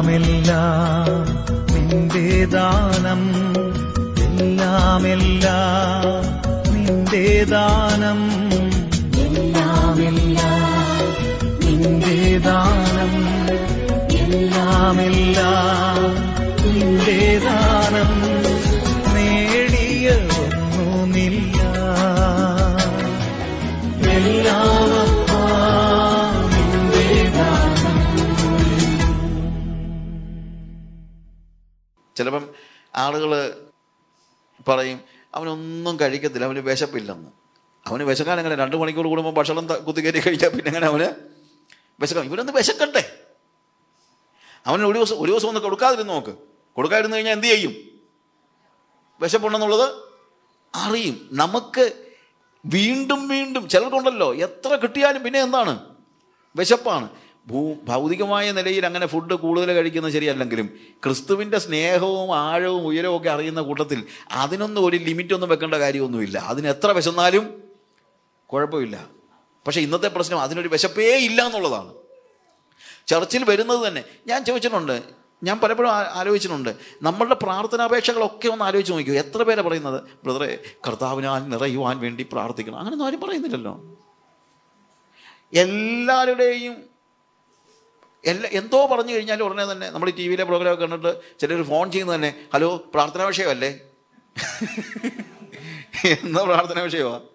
എല്ലാമെല്ലാം നിന്റെ ദാനം, എല്ലാമെല്ലാം നിന്റെ ദാനം, എല്ലാമെല്ലാം നിന്റെ ദാനം, എല്ലാമെല്ലാം നിന്റെ ദാനം. നേടിയൊന്നുമില്ല, എല്ലാം നിന്റെ ദാനം. ചിലപ്പം ആളുകൾ പറയും അവനൊന്നും കഴിക്കത്തില്ല, അവന് വിശപ്പില്ലെന്ന്. അവന് വിശക്കാൻ എങ്ങനെ 2 മണിക്കൂർ കൂടുമ്പോൾ ഭക്ഷണം കുത്തിക്കയറ്റി കഴിച്ചാൽ പിന്നെ എങ്ങനെ അവന് വിശക്കാം? ഇവരൊന്ന് വിശക്കട്ടെ. അവന് ഒരു ദിവസം ഒന്ന് കൊടുക്കാതിരുന്ന് നോക്ക്. കൊടുക്കാതിരുന്ന് കഴിഞ്ഞാൽ എന്ത് ചെയ്യും? വിശപ്പുണ്ടെന്നുള്ളത് അറിയും. നമുക്ക് വീണ്ടും വീണ്ടും ചിലർക്കുണ്ടല്ലോ, എത്ര കിട്ടിയാലും പിന്നെ എന്താണ്? വിശപ്പാണ്. ഭൗതികമായ നിലയിൽ അങ്ങനെ ഫുഡ് കൂടുതൽ കഴിക്കുന്നത് ശരിയല്ലെങ്കിലും ക്രിസ്തുവിൻ്റെ സ്നേഹവും ആഴവും ഉയരവും ഒക്കെ അറിയുന്ന കൂട്ടത്തിൽ അതിനൊന്നും ഒരു ലിമിറ്റൊന്നും വെക്കേണ്ട കാര്യമൊന്നുമില്ല. അതിന് എത്ര വിശന്നാലും കുഴപ്പമില്ല. പക്ഷേ ഇന്നത്തെ പ്രശ്നം അതിനൊരു വിശപ്പേ ഇല്ല എന്നുള്ളതാണ്. ചർച്ചിൽ വരുന്നത് തന്നെ ഞാൻ ചോദിച്ചിട്ടുണ്ട്, ഞാൻ പലപ്പോഴും ആലോചിച്ചിട്ടുണ്ട്. നമ്മളുടെ പ്രാർത്ഥനാപേക്ഷകളൊക്കെ ഒന്ന് ആലോചിച്ച് നോക്കിയോ. എത്ര പേരെ പറയുന്നത്, ബ്രദറെ കർത്താവിനാൽ നിറയുവാൻ വേണ്ടി പ്രാർത്ഥിക്കണം? അങ്ങനെയൊന്നും ആരും പറയുന്നില്ലല്ലോ. എല്ലാവരുടെയും എന്തോ പറഞ്ഞു കഴിഞ്ഞാലും ഉടനെ തന്നെ നമ്മൾ ഈ TV-യിലെ പ്രോഗ്രാമൊക്കെ കണ്ടിട്ട് ചിലർ ഫോൺ ചെയ്യുന്നത് തന്നെ, ഹലോ പ്രാർത്ഥനാ വിഷയമല്ലേ എന്താ പ്രാർത്ഥനാ വിഷയമാണ്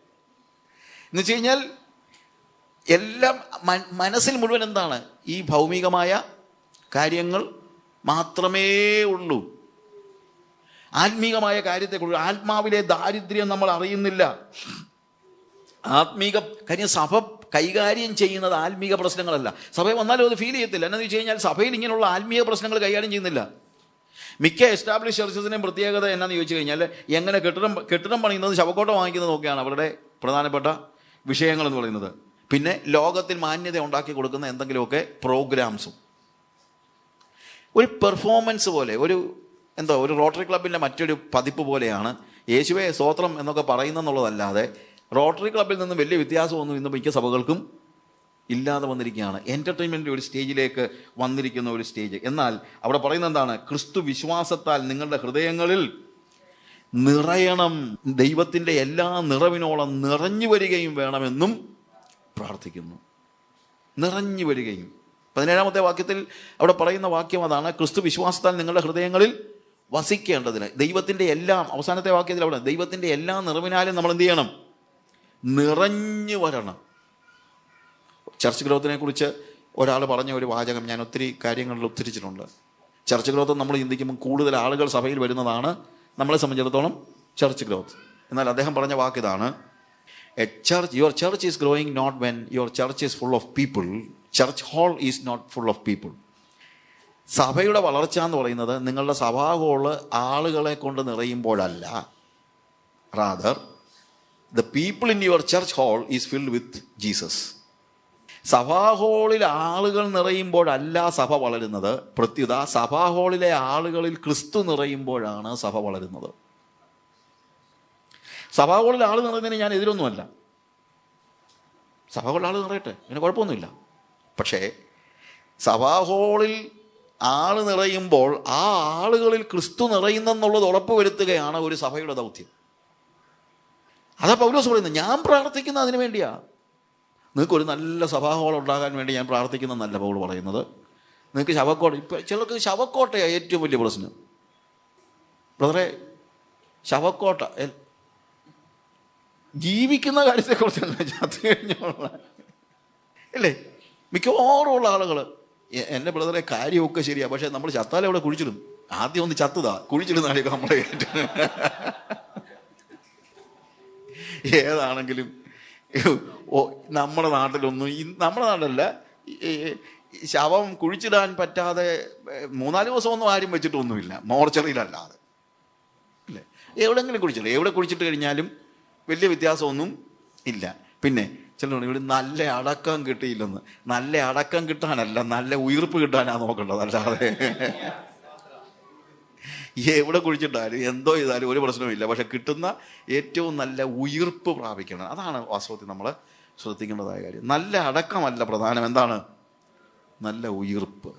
എന്ന് വെച്ച് കഴിഞ്ഞാൽ എല്ലാം മനസ്സിൽ മുഴുവൻ എന്താണ്? ഈ ഭൗമികമായ കാര്യങ്ങൾ മാത്രമേ ഉള്ളൂ. ആത്മീകമായ കാര്യത്തെക്കുറിച്ച്, ആത്മാവിലെ ദാരിദ്ര്യം നമ്മൾ അറിയുന്നില്ല. ആത്മീക കാര്യം സഭ കൈകാര്യം ചെയ്യുന്നത് ആത്മീക പ്രശ്നങ്ങളല്ല. സഭയിൽ വന്നാലും അത് ഫീൽ ചെയ്യത്തില്ല. എന്നാന്ന് വെച്ച് കഴിഞ്ഞാൽ സഭയിൽ ഇങ്ങനെയുള്ള ആത്മീയ പ്രശ്നങ്ങൾ കൈകാര്യം ചെയ്യുന്നില്ല. മിക്ക എസ്റ്റാബ്ലിഷ് ചർച്ചസിൻ്റെയും പ്രത്യേകത എന്നാന്ന് ചോദിച്ചു കഴിഞ്ഞാൽ എങ്ങനെ കെട്ടിടം പണിയുന്നത്, ശവക്കോട്ട വാങ്ങിക്കുന്നതൊക്കെയാണ് അവരുടെ പ്രധാനപ്പെട്ട വിഷയങ്ങൾ എന്ന് പറയുന്നത്. പിന്നെ ലോകത്തിൽ മാന്യത ഉണ്ടാക്കി കൊടുക്കുന്ന എന്തെങ്കിലുമൊക്കെ പ്രോഗ്രാംസും, ഒരു പെർഫോമൻസ് പോലെ, ഒരു റോട്ടറി ക്ലബിൻ്റെ മറ്റൊരു പതിപ്പ് പോലെയാണ് യേശുവേ സ്തോത്രം എന്നൊക്കെ പറയുന്നെന്നുള്ളതല്ലാതെ റോട്ടറി ക്ലബിൽ നിന്ന് വലിയ വ്യത്യാസമൊന്നും ഇന്ന് മിക്ക സഭകൾക്കും ഇല്ലാതെ വന്നിരിക്കുകയാണ്. എൻ്റർടൈൻമെൻറ്റ് ഒരു സ്റ്റേജിലേക്ക് വന്നിരിക്കുന്ന ഒരു സ്റ്റേജ്. എന്നാൽ അവിടെ പറയുന്നത് എന്താണ്? ക്രിസ്തു വിശ്വാസത്താൽ നിങ്ങളുടെ ഹൃദയങ്ങളിൽ നിറയണം, ദൈവത്തിൻ്റെ എല്ലാ നിറവിനോളം നിറഞ്ഞു വരികയും വേണമെന്നും പ്രാർത്ഥിക്കുന്നു. നിറഞ്ഞു വരികയും. 17-ാമത്തെ വാക്യത്തിൽ അവിടെ പറയുന്ന വാക്യം അതാണ്, ക്രിസ്തു വിശ്വാസത്താൽ നിങ്ങളുടെ ഹൃദയങ്ങളിൽ വസിക്കേണ്ടതിന്. ദൈവത്തിൻ്റെ എല്ലാം, അവസാനത്തെ വാക്യത്തിൽ അവിടെ ദൈവത്തിൻ്റെ എല്ലാ നിറവിനാലും നമ്മൾ എന്ത് ചെയ്യണം? നിറഞ്ഞു വരണം. ചർച്ച് ഗ്രോത്തിനെ കുറിച്ച് ഒരാൾ പറഞ്ഞ ഒരു വാചകം ഞാൻ ഒത്തിരി കാര്യങ്ങളിൽ ഉദ്ധരിച്ചിട്ടുണ്ട്. ചർച്ച് ഗ്രോത്ത് നമ്മൾ ചിന്തിക്കുമ്പോൾ കൂടുതൽ ആളുകൾ സഭയിൽ വരുന്നതാണ് നമ്മളെ സംബന്ധിച്ചിടത്തോളം ചർച്ച് ഗ്രോത്ത്. എന്നാൽ അദ്ദേഹം പറഞ്ഞ വാക്കിതാണ്, your church is growing not when your church is full of people, church hall is not full of people. സഭയുടെ വളർച്ച എന്ന് പറയുന്നത് നിങ്ങളുടെ സഭാ ഹാള് ആളുകളെ കൊണ്ട് നിറയുമ്പോഴല്ല, rather the people in your church hall is filled with Jesus. സഭാ ഹാളിൽ ആളുകൾ നിറയുമ്പോഴല്ല സഭ വളരുന്നത്. പ്രത്യുത സഭാ ഹാളിലെ ആളുകളിൽ ക്രിസ്തു നിറയുമ്പോഴാണ് സഭ വളരുന്നത്. സഭാ ഹാളിൽ ആൾ നിറയുന്നതിന് ഞാൻ എതിരൊന്നുമല്ല. സഭാ ഹാളിൽ ആൾ നിറയട്ടെ, അതിന് കുഴപ്പമൊന്നുമില്ല. പക്ഷേ സഭാ ഹാളിൽ ആൾ നിറയുമ്പോൾ ആ ആളുകളിൽ ക്രിസ്തു നിറയുന്നെന്നുള്ളത് ഉറപ്പുവരുത്തുകയാണ് ഒരു സഭയുടെ ദൗത്യം. അതാ പൗലോസ് പറയുന്നത്. ഞാൻ പ്രാർത്ഥിക്കുന്ന അതിനു വേണ്ടിയാ. നിങ്ങൾക്കൊരു നല്ല സഭാഹോൾ ഉണ്ടാകാൻ വേണ്ടി ഞാൻ പ്രാർത്ഥിക്കുന്നതെന്നല്ല പൗൽ പറയുന്നത്. നിങ്ങൾക്ക് ശവക്കോട്ട, ഇപ്പം ചിലർക്ക് ശവക്കോട്ടയാണ് ഏറ്റവും വലിയ പ്രശ്നം. ബ്രദറെ, ശവക്കോട്ട ജീവിക്കുന്ന കാര്യത്തെക്കുറിച്ചല്ല, ചത്തു കഴിഞ്ഞുള്ള അല്ലേ മിക്കവാറും ഉള്ള ആളുകൾ. എൻ്റെ ബ്രദറെ കാര്യമൊക്കെ ശരിയാ, പക്ഷെ നമ്മൾ ചത്താലും അവിടെ കുഴിച്ചിടും. ആദ്യം ഒന്ന് ചത്തതാ, കുഴിച്ചിടുന്നതായിരിക്കും നമ്മളെ ഏതാണെങ്കിലും. നമ്മുടെ നാട്ടിലൊന്നും, നമ്മുടെ നാട്ടിലല്ല, ശവം കുഴിച്ചിടാൻ പറ്റാതെ 3-4 ദിവസമൊന്നും ആരും വെച്ചിട്ടൊന്നുമില്ല, മോർച്ചറിയിലല്ലാതെ അല്ലേ. എവിടെങ്കിലും കുഴിച്ചിടും, എവിടെ കുഴിച്ചിട്ട് കഴിഞ്ഞാലും വലിയ വ്യത്യാസമൊന്നും ഇല്ല. പിന്നെ ചിലർ ഇവിടെ നല്ല അടക്കം കിട്ടിയില്ലെന്ന്. നല്ല അടക്കം കിട്ടാനല്ല, നല്ല ഉയിർപ്പ് കിട്ടാനാണ് നോക്കേണ്ടത്. അല്ലാതെ എവിടെ കുഴിച്ചിട്ടാലും എന്തോ ചെയ്താലും ഒരു പ്രശ്നവുമില്ല. പക്ഷെ കിട്ടുന്ന ഏറ്റവും നല്ല ഉയിർപ്പ് പ്രാപിക്കണം. അതാണ് വാസ്തവത്തിൽ നമ്മൾ ശ്രദ്ധിക്കേണ്ടതായ കാര്യം. നല്ല അടക്കമല്ല പ്രധാനം, എന്താണ്? നല്ല ഉയിർപ്പ്.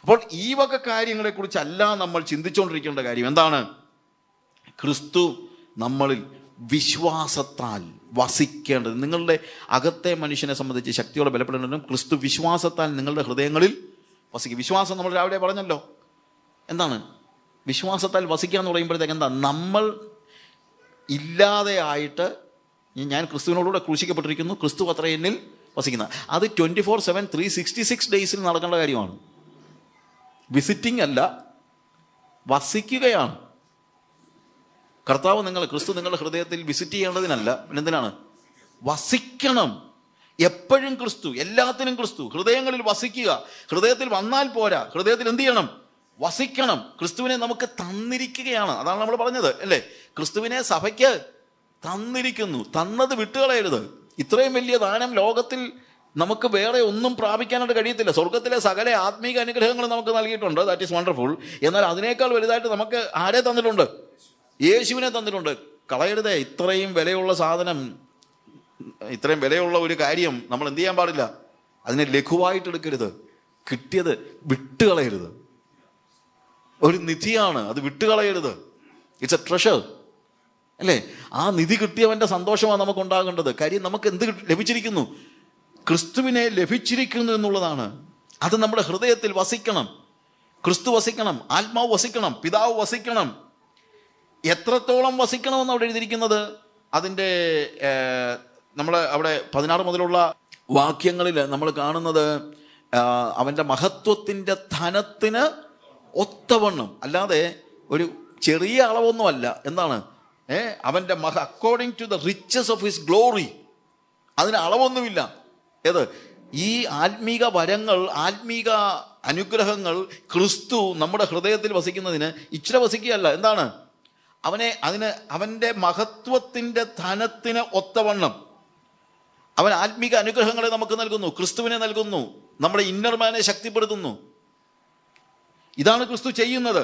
അപ്പോൾ ഈ വക കാര്യങ്ങളെക്കുറിച്ചല്ല നമ്മൾ ചിന്തിച്ചുകൊണ്ടിരിക്കേണ്ട കാര്യം. എന്താണ്? ക്രിസ്തു നമ്മളിൽ വിശ്വാസത്താൽ വസിക്കേണ്ടത്. നിങ്ങളുടെ അകത്തെ മനുഷ്യനെ സംബന്ധിച്ച് ശക്തിയോടെ ബലപ്പെടേണ്ടതും ക്രിസ്തു വിശ്വാസത്താൽ നിങ്ങളുടെ ഹൃദയങ്ങളിൽ വസിക്കും. വിശ്വാസം നമ്മൾ രാവിലെ പറഞ്ഞല്ലോ. എന്താണ് വിശ്വാസത്താൽ വസിക്കുക എന്ന് പറയുമ്പോഴത്തേക്ക് എന്താ? നമ്മൾ ഇല്ലാതെ ആയിട്ട് ഞാൻ ക്രിസ്തുവിനോടുകൂടെ ക്രൂശിക്കപ്പെട്ടിരിക്കുന്നു, ക്രിസ്തു അത്ര എന്നിൽ വസിക്കുന്ന, അത് 24/7 366 ഡേയ്സിൽ നടക്കേണ്ട കാര്യമാണ്. വിസിറ്റിംഗ് അല്ല, വസിക്കുകയാണ്. കർത്താവ് ക്രിസ്തു നിങ്ങളുടെ ഹൃദയത്തിൽ വിസിറ്റ് ചെയ്യേണ്ടതിനല്ല, എന്തിനാണ്? വസിക്കണം. എപ്പോഴും ക്രിസ്തു, എല്ലാത്തിനും ക്രിസ്തു. ഹൃദയങ്ങളിൽ വസിക്കുക. ഹൃദയത്തിൽ വന്നാൽ പോരാ, ഹൃദയത്തിൽ എന്ത് ചെയ്യണം? വസിക്കണം. ക്രിസ്തുവിനെ നമുക്ക് തന്നിരിക്കുകയാണ്. അതാണ് നമ്മൾ പറഞ്ഞത് അല്ലേ? ക്രിസ്തുവിനെ സഭയ്ക്ക് തന്നിരിക്കുന്നു. തന്നത് വിട്ടുകളയരുത്. ഇത്രയും വലിയ ദാനം ലോകത്തിൽ നമുക്ക് വേറെ ഒന്നും പ്രാപിക്കാനായിട്ട് കഴിയത്തില്ല. സ്വർഗത്തിലെ സകല ആത്മീക അനുഗ്രഹങ്ങൾ നമുക്ക് നൽകിയിട്ടുണ്ട്. That is wonderful. എന്നാൽ അതിനേക്കാൾ വലുതായിട്ട് നമുക്ക് ആരെ തന്നിട്ടുണ്ട്? യേശുവിനെ തന്നിട്ടുണ്ട്. കളയരുതേ. ഇത്രയും വിലയുള്ള സാധനം, ഇത്രയും വിലയുള്ള ഒരു കാര്യം നമ്മൾ എന്ത് ചെയ്യാൻ പാടില്ല? അതിനെ ലഘുവായിട്ട് എടുക്കരുത്. കിട്ടിയത് വിട്ടുകളയരുത്. ഒരു നിധിയാണ്, അത് വിട്ടുകളയരുത്. ഇറ്റ്സ് എ ട്രഷർ അല്ലേ? ആ നിധി കിട്ടിയവന്റെ സന്തോഷമാണ് നമുക്ക് ഉണ്ടാകേണ്ടത്. കാര്യം നമുക്ക് എന്ത് ലഭിച്ചിരിക്കുന്നു? ക്രിസ്തുവിനെ ലഭിച്ചിരിക്കുന്നു എന്നുള്ളതാണ്. അത് നമ്മുടെ ഹൃദയത്തിൽ വസിക്കണം. ക്രിസ്തു വസിക്കണം, ആത്മാവ് വസിക്കണം, പിതാവ് വസിക്കണം. എത്രത്തോളം വസിക്കണമെന്ന് അവിടെ എഴുതിയിരിക്കുന്നത് അതിൻ്റെ നമ്മൾ അവിടെ 16 മുതലുള്ള വാക്യങ്ങളിൽ നമ്മൾ കാണുന്നത് അവൻ്റെ മഹത്വത്തിൻ്റെ ധനത്തിന് ഒത്തവണ്ണം, അല്ലാതെ ഒരു ചെറിയ അളവൊന്നുമല്ല. എന്താണ്? അവൻ്റെ according to the riches of his glory. അതിന് അളവൊന്നുമില്ല. ഏത്? ഈ ആത്മീക വരങ്ങൾ, ആത്മീക അനുഗ്രഹങ്ങൾ ക്രിസ്തു നമ്മുടെ ഹൃദയത്തിൽ വസിക്കുന്നതിന് ഇച്ചിരി വസിക്കുകയല്ല. എന്താണ്? അവൻ്റെ മഹത്വത്തിൻ്റെ ധനത്തിന് ഒത്തവണ്ണം അവൻ ആത്മീക അനുഗ്രഹങ്ങളെ നമുക്ക് നൽകുന്നു, ക്രിസ്തുവിനെ നൽകുന്നു, നമ്മുടെ ഇന്നർമാനെ ശക്തിപ്പെടുത്തുന്നു. ഇതാണ് ക്രിസ്തു ചെയ്യുന്നത്.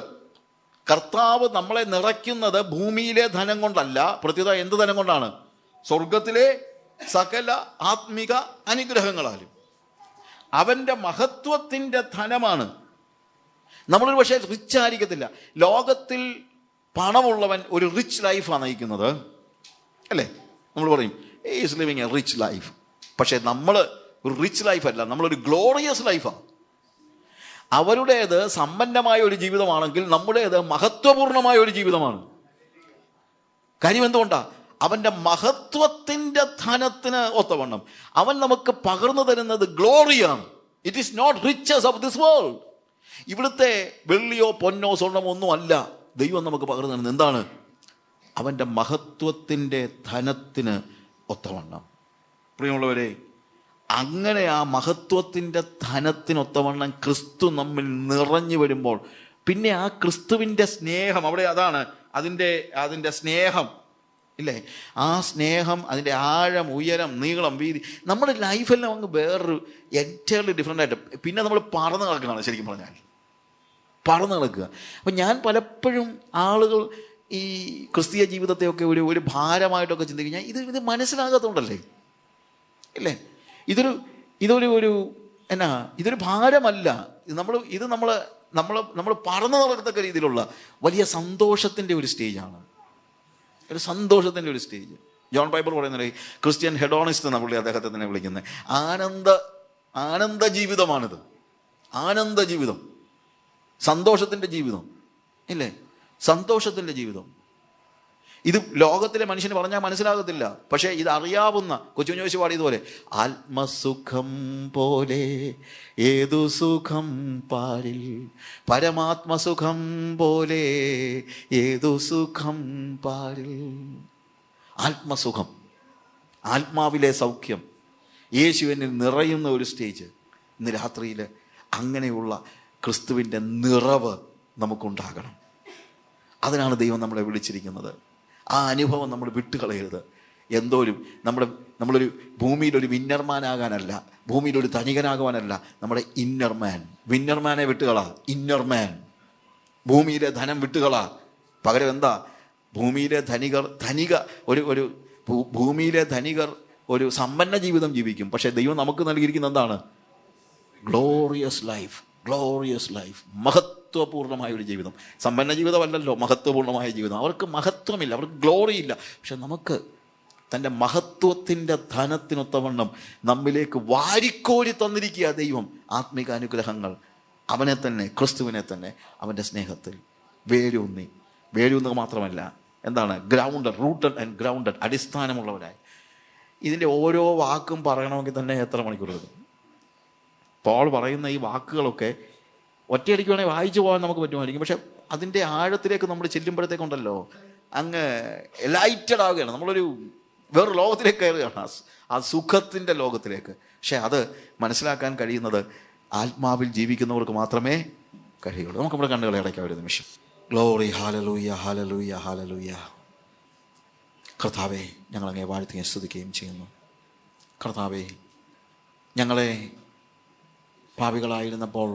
കർത്താവ് നമ്മളെ നിറയ്ക്കുന്നത് ഭൂമിയിലെ ധനം കൊണ്ടല്ല, പ്രത്യേകത എന്ത് ധനം കൊണ്ടാണ്? സ്വർഗത്തിലെ സകല ആത്മിക അനുഗ്രഹങ്ങളാലും. അവൻ്റെ മഹത്വത്തിൻ്റെ ധനമാണ്. നമ്മളൊരു പക്ഷേ റിച്ച് ആയിരിക്കത്തില്ല. ലോകത്തിൽ പണമുള്ളവൻ ഒരു റിച്ച് ലൈഫാണ് നയിക്കുന്നത് അല്ലേ? നമ്മൾ പറയും is living A rich life. പക്ഷെ നമ്മൾ ഒരു റിച്ച് ലൈഫല്ല, നമ്മളൊരു ഗ്ലോറിയസ് ലൈഫാണ്. അവരുടേത് സമ്പന്നമായ ഒരു ജീവിതമാണെങ്കിൽ നമ്മുടേത് മഹത്വപൂർണമായ ഒരു ജീവിതമാണ്. കാര്യം എന്തുകൊണ്ടാണ്? അവൻ്റെ മഹത്വത്തിൻ്റെ ധനത്തിന് ഒത്തവണ്ണം അവൻ നമുക്ക് പകർന്നു തരുന്നത് ഗ്ലോറിയാണ്. It is not riches of this world. ഇവിടുത്തെ വെള്ളിയോ പൊന്നോ സ്വർണ്ണമോ ഒന്നും അല്ല ദൈവം നമുക്ക് പകർന്നു തരുന്നത്. എന്താണ്? അവൻ്റെ മഹത്വത്തിൻ്റെ ധനത്തിന് ഒത്തവണ്ണം. പ്രിയമുള്ളവരെ, അങ്ങനെ ആ മഹത്വത്തിൻ്റെ ധനത്തിനൊത്തവണ്ണം ക്രിസ്തു നമ്മിൽ നിറഞ്ഞു വരുമ്പോൾ പിന്നെ ആ ക്രിസ്തുവിൻ്റെ സ്നേഹം, അവിടെ അതാണ് അതിൻ്റെ സ്നേഹം ഇല്ലേ? ആ സ്നേഹം, അതിൻ്റെ ആഴം, ഉയരം, നീളം, വീതി, നമ്മുടെ ലൈഫെല്ലാം അങ്ങ് വേറൊരു എൻറ്റയർലി ഡിഫറെൻ്റ് ആയിട്ട് പിന്നെ നമ്മൾ പറന്ന് നടക്കുകയാണ്. ശരിക്കും പറഞ്ഞാൽ പറന്ന് നടക്കുക. അപ്പം ഞാൻ പലപ്പോഴും ആളുകൾ ഈ ക്രിസ്തീയ ജീവിതത്തെയൊക്കെ ഒരു ഭാരമായിട്ടൊക്കെ ചിന്തിക്കുക. ഇത് മനസ്സിലാകാത്തതുകൊണ്ടല്ലേ ഇല്ലേ? ഇതൊരു ഭാരമല്ല. നമ്മൾ പറന്നു നടക്കത്തക്ക രീതിയിലുള്ള വലിയ സന്തോഷത്തിൻ്റെ ഒരു സ്റ്റേജാണ്. ഒരു സന്തോഷത്തിൻ്റെ ഒരു സ്റ്റേജ്. ജോൺ ബൈബിൾ പറയുന്നത് ക്രിസ്ത്യൻ ഹെഡോണിസ്റ്റ് നമ്മൾ അദ്ദേഹത്തെ തന്നെ വിളിക്കുന്നത്. ആനന്ദ ജീവിതമാണിത്. ആനന്ദ ജീവിതം, സന്തോഷത്തിൻ്റെ ജീവിതം ഇല്ലേ? സന്തോഷത്തിൻ്റെ ജീവിതം. ഇത് ലോകത്തിലെ മനുഷ്യന് പറഞ്ഞാൽ മനസ്സിലാകത്തില്ല. പക്ഷേ ഇത് അറിയാവുന്ന കൊച്ചുകുഞ്ഞോശി പാടിയതുപോലെ ആത്മസുഖം പോലെ ഏതു സുഖം പാരിൽ, പരമാത്മസുഖം പോലെ ഏതു സുഖം പാരിൽ. ആത്മസുഖം, ആത്മാവിലെ സൗഖ്യം, യേശുവിനിൽ നിറയുന്ന ഒരു സ്റ്റേജ്. ഇന്ന് രാത്രിയിൽ അങ്ങനെയുള്ള ക്രിസ്തുവിൻ്റെ നിറവ് നമുക്കുണ്ടാകണം. അതിനാണ് ദൈവം നമ്മളെ വിളിച്ചിരിക്കുന്നത്. ആ അനുഭവം നമ്മൾ വിട്ടുകളയരുത്. നമ്മളൊരു ഭൂമിയിലൊരു വിന്നർമാനാകാനല്ല, ഭൂമിയിലൊരു ധനികനാകുവാനല്ല, നമ്മുടെ ഇന്നർമാൻ. വിന്നർമാനെ വിട്ടുകളാ, ഇന്നർമാൻ. ഭൂമിയിലെ ധനം വിട്ടുകളാ. പകരം എന്താ? ഭൂമിയിലെ ധനികർ ഒരു സമ്പന്ന ജീവിതം ജീവിക്കും. പക്ഷെ ദൈവം നമുക്ക് നൽകിയിരിക്കുന്ന എന്താണ്? ഗ്ലോറിയസ് ലൈഫ്, ഗ്ലോറിയസ് ലൈഫ്, മഹത്വപൂർണ്ണമായ ഒരു ജീവിതം. സമ്പന്ന ജീവിതമല്ലല്ലോ മഹത്വപൂർണ്ണമായ ജീവിതം. അവർക്ക് മഹത്വമില്ല, അവർക്ക് ഗ്ലോറി ഇല്ല. പക്ഷെ നമുക്ക് തൻ്റെ മഹത്വത്തിൻ്റെ ധനത്തിനൊത്തവണ്ണം നമ്മിലേക്ക് വാരിക്കോരി തന്നിരിക്കുക ദൈവം ആത്മിക അനുഗ്രഹങ്ങൾ. അവനെ തന്നെ, ക്രിസ്തുവിനെ തന്നെ അവൻ്റെ സ്നേഹത്തിൽ വേരൂന്നുക മാത്രമല്ല, എന്താണ്, ഗ്രൗണ്ടഡ്, റൂട്ടഡ് ആൻഡ് ഗ്രൗണ്ടഡ്, അടിസ്ഥാനമുള്ളവരായി. ഇതിൻ്റെ ഓരോ വാക്കും പറയണമെങ്കിൽ തന്നെ എത്ര മണിക്കൂർ എടുക്കും? പോൾ പറയുന്ന ഈ വാക്കുകളൊക്കെ ഒറ്റയടിക്ക് വേണമെങ്കിൽ വായിച്ചു പോകാൻ നമുക്ക് പറ്റുമായിരിക്കും. പക്ഷെ അതിൻ്റെ ആഴത്തിലേക്ക് നമ്മൾ ചെല്ലുമ്പോഴത്തേക്കുണ്ടല്ലോ അങ്ങ് എലൈറ്റഡ് ആവുകയാണ്. നമ്മളൊരു വേറൊരു ലോകത്തിലേക്ക് കയറുകയാണ്, ആ സുഖത്തിൻ്റെ ലോകത്തിലേക്ക്. പക്ഷെ അത് മനസ്സിലാക്കാൻ കഴിയുന്നത് ആത്മാവിൽ ജീവിക്കുന്നവർക്ക് മാത്രമേ കഴിയുള്ളൂ. നമുക്ക് നമ്മുടെ കണ്ണുകളെ അടയ്ക്കാം ഒരു നിമിഷം. Glory, hallelujah, hallelujah, hallelujah. കർത്താവേ, ഞങ്ങളങ്ങേ വാഴ്ത്തുകയും സ്തുതിക്കുകയും ചെയ്യുന്നു. കർത്താവേ, ഞങ്ങളെ പാപികളായിരുന്നപ്പോൾ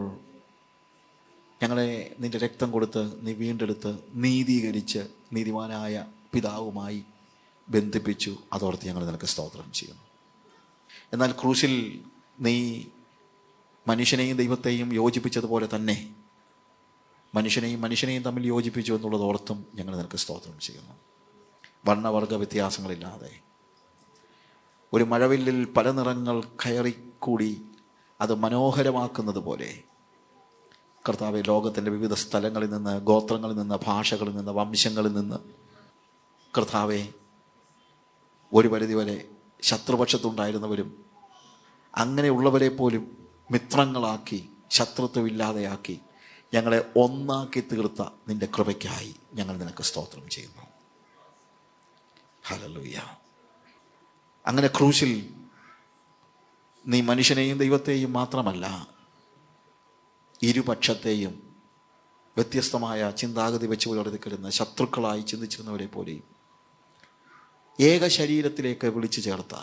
ഞങ്ങളെ നിൻ്റെ രക്തം കൊടുത്ത് നീ വീണ്ടെടുത്ത് നീതീകരിച്ച് നീതിമാനായ പിതാവുമായി ബന്ധിപ്പിച്ചു. അതോർത്ത് ഞങ്ങൾ നിനക്ക് സ്തോത്രം ചെയ്യുന്നു. എന്നാൽ ക്രൂശിൽ നീ മനുഷ്യനെയും ദൈവത്തെയും യോജിപ്പിച്ചതുപോലെ തന്നെ മനുഷ്യനെയും തമ്മിൽ യോജിപ്പിച്ചു എന്നുള്ളതോർത്തും ഞങ്ങൾ നിനക്ക് സ്തോത്രം ചെയ്യുന്നു. വർണ്ണവർഗ വ്യത്യാസങ്ങളില്ലാതെ ഒരു മഴവില്ലിൽ പല നിറങ്ങൾ കയറിക്കൂടി അത് മനോഹരമാക്കുന്നത് പോലെ കർത്താവെ, ലോകത്തിൻ്റെ വിവിധ സ്ഥലങ്ങളിൽ നിന്ന്, ഗോത്രങ്ങളിൽ നിന്ന്, ഭാഷകളിൽ നിന്ന്, വംശങ്ങളിൽ നിന്ന് കർത്താവെ, ഒരു പരിധിവരെ ശത്രുപക്ഷത്തുണ്ടായിരുന്നവരും അങ്ങനെയുള്ളവരെ പോലും മിത്രങ്ങളാക്കി, ശത്രുത്വമില്ലാതെയാക്കി ഞങ്ങളെ ഒന്നാക്കി തീർത്ത നിന്റെ കൃപയ്ക്കായി ഞങ്ങൾ നിനക്ക് സ്തോത്രം ചെയ്യുന്നു. ഹല്ലേലൂയ. അങ്ങനെ ക്രൂശിൽ നീ മനുഷ്യനെയും ദൈവത്തെയും മാത്രമല്ല, ഇരുപക്ഷത്തെയും വ്യത്യസ്തമായ ചിന്താഗതി വെച്ച് പുലർത്തിക്കിടുന്ന ശത്രുക്കളായി ചിന്തിച്ചിരുന്നവരെ പോലെയും ഏക ശരീരത്തിലേക്ക് വിളിച്ചു ചേർത്ത,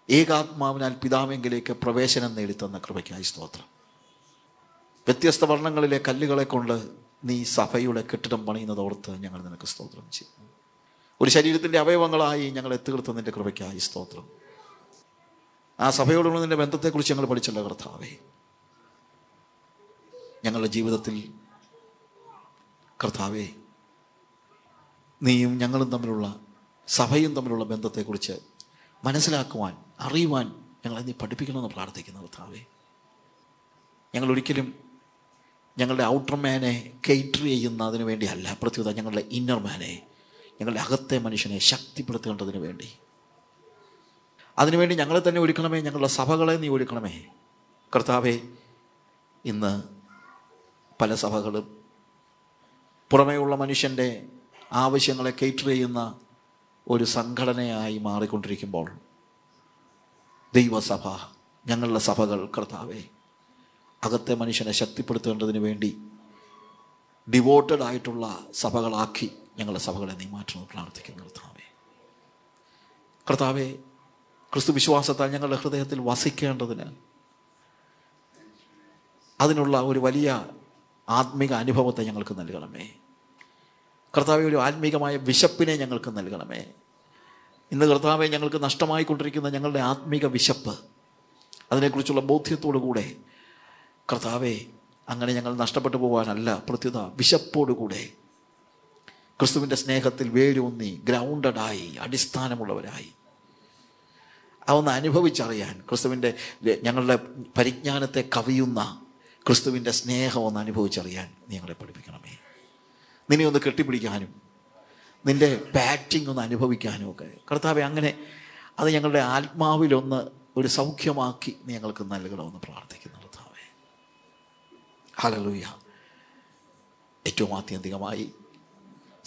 ഏകാത്മാവിനാൽ പിതാവെങ്കിലേക്ക് പ്രവേശനം നേടിത്തന്ന കൃപയ്ക്കായി സ്തോത്രം. വ്യത്യസ്ത വർണ്ണങ്ങളിലെ കല്ലുകളെ കൊണ്ട് നീ സഭയുടെ കെട്ടിടം പണിയുന്നതോർത്ത് ഞങ്ങൾ നിനക്ക് സ്തോത്രം ചെയ്യും. ഒരു ശരീരത്തിൻ്റെ അവയവങ്ങളായി ഞങ്ങൾ എത്തിർത്ത നിന്റെ കൃപയ്ക്കായി സ്തോത്രം. ആ സഭയോടുള്ള നിന്റെ ബന്ധത്തെക്കുറിച്ച് ഞങ്ങൾ പഠിച്ചല്ലോ കർത്താവേ. ഞങ്ങളുടെ ജീവിതത്തിൽ കർത്താവേ, നീയും ഞങ്ങളും തമ്മിലുള്ള, സഭയും തമ്മിലുള്ള ബന്ധത്തെക്കുറിച്ച് മനസ്സിലാക്കുവാൻ, അറിയുവാൻ ഞങ്ങളെ നീ പഠിപ്പിക്കണമെന്ന് പ്രാർത്ഥിക്കുന്നു കർത്താവേ. ഞങ്ങൾ ഒരിക്കലും ഞങ്ങളുടെ ഔട്ടർ മാനെ കേറ്റർ ചെയ്യുന്നതിന് വേണ്ടിയല്ല, പ്രത്യുത ഞങ്ങളുടെ ഇന്നർ മാനെ, ഞങ്ങളുടെ അകത്തെ മനുഷ്യനെ ശക്തിപ്പെടുത്തേണ്ടതിന് വേണ്ടി, അതിനുവേണ്ടി ഞങ്ങളെ തന്നെ ഒരുക്കണമേ, ഞങ്ങളുടെ സഭകളെ നീ ഒരുക്കണമേ കർത്താവേ. ഇന്ന് പല സഭകളും പുറമേയുള്ള മനുഷ്യൻ്റെ ആവശ്യങ്ങളെ കേറ്റർ ചെയ്യുന്ന ഒരു സംഘടനയായി മാറിക്കൊണ്ടിരിക്കുമ്പോൾ ദൈവസഭ, ഞങ്ങളുടെ സഭകൾ കർത്താവേ, അകത്തെ മനുഷ്യനെ ശക്തിപ്പെടുത്തേണ്ടതിന് വേണ്ടി ഡിവോട്ടഡ് ആയിട്ടുള്ള സഭകളാക്കി ഞങ്ങളുടെ സഭകളെ നീ മാറ്റണമെന്ന് പ്രാർത്ഥിക്കുന്നു കർത്താവേ. കർത്താവേ, ക്രിസ്തു വിശ്വാസത്താൽ ഞങ്ങളുടെ ഹൃദയത്തിൽ വസിക്കേണ്ടതിന് അതിനുള്ള ഒരു വലിയ ആത്മിക അനുഭവത്തെ ഞങ്ങൾക്ക് നൽകണമേ കർത്താവേ. ഒരു ആത്മീകമായ വിശപ്പിനെ ഞങ്ങൾക്ക് നൽകണമേ. ഇന്ന് കർത്താവെ, ഞങ്ങൾക്ക് നഷ്ടമായിക്കൊണ്ടിരിക്കുന്ന ഞങ്ങളുടെ ആത്മീക വിശപ്പ്, അതിനെക്കുറിച്ചുള്ള ബോധ്യത്തോടു കൂടെ കർത്താവെ, അങ്ങനെ ഞങ്ങൾ നഷ്ടപ്പെട്ടു പോകാനല്ല, പ്രത്യുത വിശപ്പോടുകൂടെ ക്രിസ്തുവിൻ്റെ സ്നേഹത്തിൽ വേരൂന്നി ഗ്രൗണ്ടഡായി അടിസ്ഥാനമുള്ളവരായി അതൊന്ന് അനുഭവിച്ചറിയാൻ, ക്രിസ്തുവിൻ്റെ ഞങ്ങളുടെ പരിജ്ഞാനത്തെ കവിയുന്ന ക്രിസ്തുവിൻ്റെ സ്നേഹം ഒന്ന് അനുഭവിച്ചറിയാൻ നീ ഞങ്ങളെ പഠിപ്പിക്കണമേ. നിന്നെ ഒന്ന് കെട്ടിപ്പിടിക്കാനും നിൻ്റെ പാറ്റിംഗ് ഒന്ന് അനുഭവിക്കാനും ഒക്കെ കർത്താവെ, അങ്ങനെ അത് ഞങ്ങളുടെ ആത്മാവിലൊന്ന് ഒരു സൗഖ്യമാക്കി നീ ഞങ്ങൾക്ക് നൽകണമെന്ന് പ്രാർത്ഥിക്കുന്നു കർത്താവേ. ഹല്ലേലൂയ. ഏറ്റവും ആത്യന്തികമായി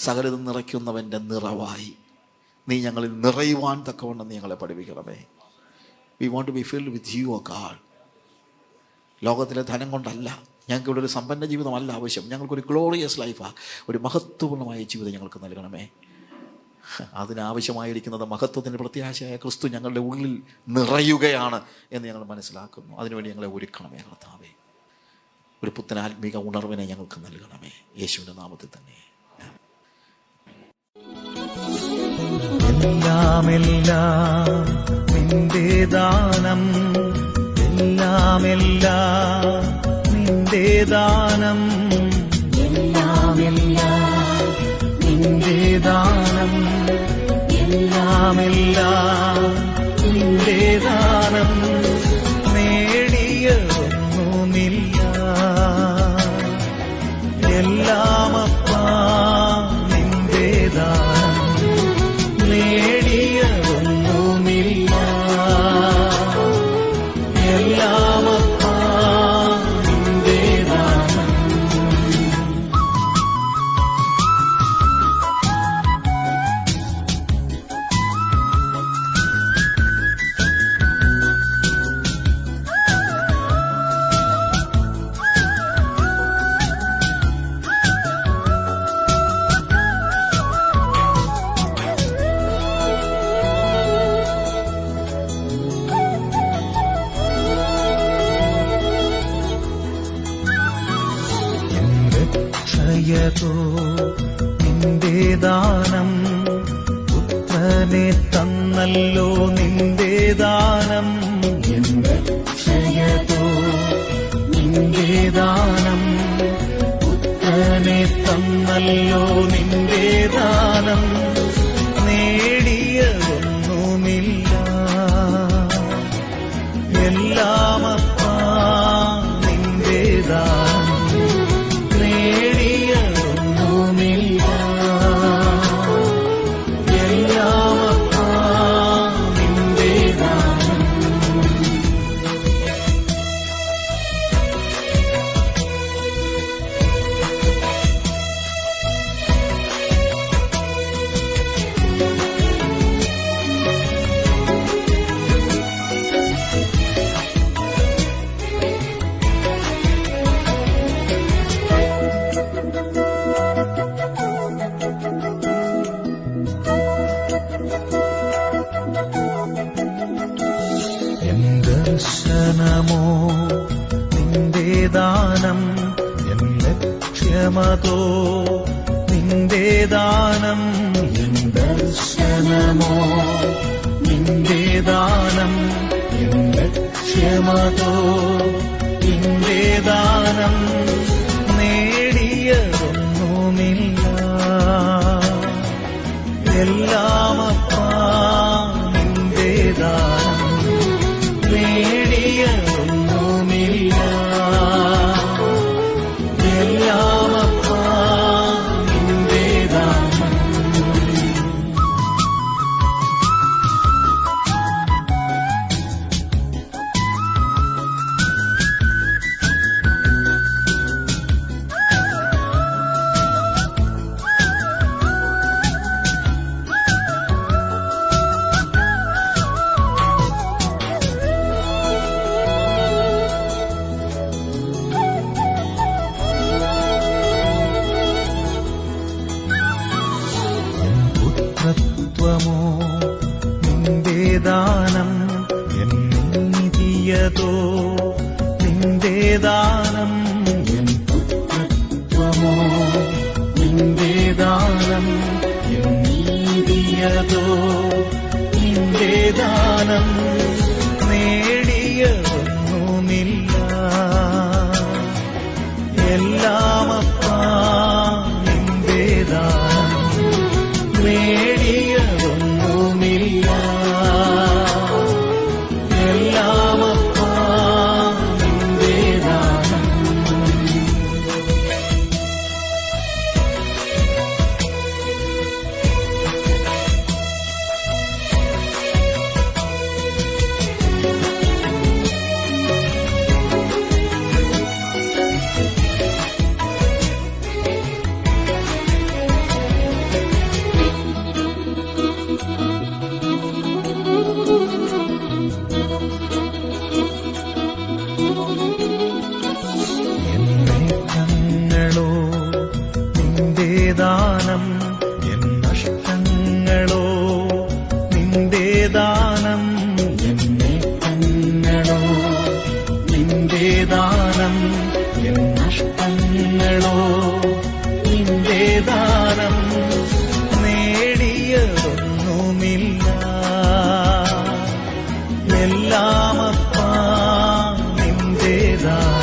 സകലതും നിറയ്ക്കുന്നവൻ്റെ നിറവായി നീ ഞങ്ങളിൽ നിറയുവാൻ തക്കവണ്ണം നീ ഞങ്ങളെ പഠിപ്പിക്കണമേ. We want to be filled with you, O God. ലോകത്തിലെ ധനം കൊണ്ടല്ല, ഞങ്ങൾക്കിവിടെ ഒരു സമ്പന്ന ജീവിതമല്ല ആവശ്യം, ഞങ്ങൾക്കൊരു ഗ്ലോറിയസ് ലൈഫാണ്, ഒരു മഹത്വപൂർണ്ണമായ ജീവിതം ഞങ്ങൾക്ക് നൽകണമേ. അതിനാവശ്യമായിരിക്കുന്നത് മഹത്വത്തിൻ്റെ പ്രത്യാശയായ ക്രിസ്തു ഞങ്ങളുടെ ഉള്ളിൽ നിറയുകയാണ് എന്ന് ഞങ്ങൾ മനസ്സിലാക്കുന്നു. അതിനുവേണ്ടി ഞങ്ങളെ ഒരുക്കണമേ കർത്താവേ. ഒരു പുത്തൻ ആത്മീക ഉണർവിനെ ഞങ്ങൾക്ക് നൽകണമേ, യേശുവിൻ്റെ നാമത്തിൽ തന്നെ. എല്ലാം നിന്റെ ദാനം, എല്ലാം ദാനം, എല്ലാമെല്ലാം നിന്റെ ദാനം, എല്ലാമെല്ലാം നിന്റെ ദാനം. നേടിയൊന്നുമില്ല, എല്ലാമപ്പാ നിന്റെ ദാനം. നേടിയൊന്നുമില്ല, എല്ലാമപ്പാ നിന്റെ ദാനം. ക്ഷയതോ നിന്റെ ദാനം, പുത്രനെ തന്നല്ലോ നിന്റെ ദാനം. ക്ഷയതോ നിന്റെ ദാനം, പുത്രനെ തന്നല്ലോ നിന്റെ ദാനം. നേടിയൊന്നുമില്ല, എല്ലാമപ്പാ നിന്റെ ദാനം. നേടിയൊന്നുമില്ല, എല്ലാമപ്പാ നിന്റെ ദാനം. ദർശനമോ നിന്റെ ദാനം, എൻ ലക്ഷ്യമതോ നിന്റെ ദാനം. ദർശനമോ നിന്റെ ദാനം, എൻ ലക്ഷ്യമതോ നിന്റെ ദാനം. നേടിയൊന്നുമില്ല, എല്ലാമപ്പാ നിന്റെ ദാനം. നേടിയൊന്നുമില്ല, എല്ലാമപ്പാ നിന്റെ ദാനം. പുത്രത്വമോ നിന്റെ ദാനം, എൻ നീതിയതോ നിന്റെ ദാനം. എൻ പുത്രത്വമോ നിന്റെ ദാനം, എൻ നീതിയതോ നിന്റെ ദാനം. നേടിയൊന്നുമില്ല, എല്ലാമപ്പാ നിന്റെ ദാനം. നേടിയൊന്നുമില്ല, എല്ലാമപ്പാ നിന്റെ ദാനം. ദാനം, എൻ നഷ്ടങ്ങളോ നിന്റെ ദാനം. എന്നേറ്റങ്ങളോ നിന്റെ ദാനം, എൻ നഷ്ടങ്ങളോ നിന്റെ ദാനം. നേടിയൊന്നുമില്ല, എല്ലാമപ്പാ നിന്റെ ദാനം.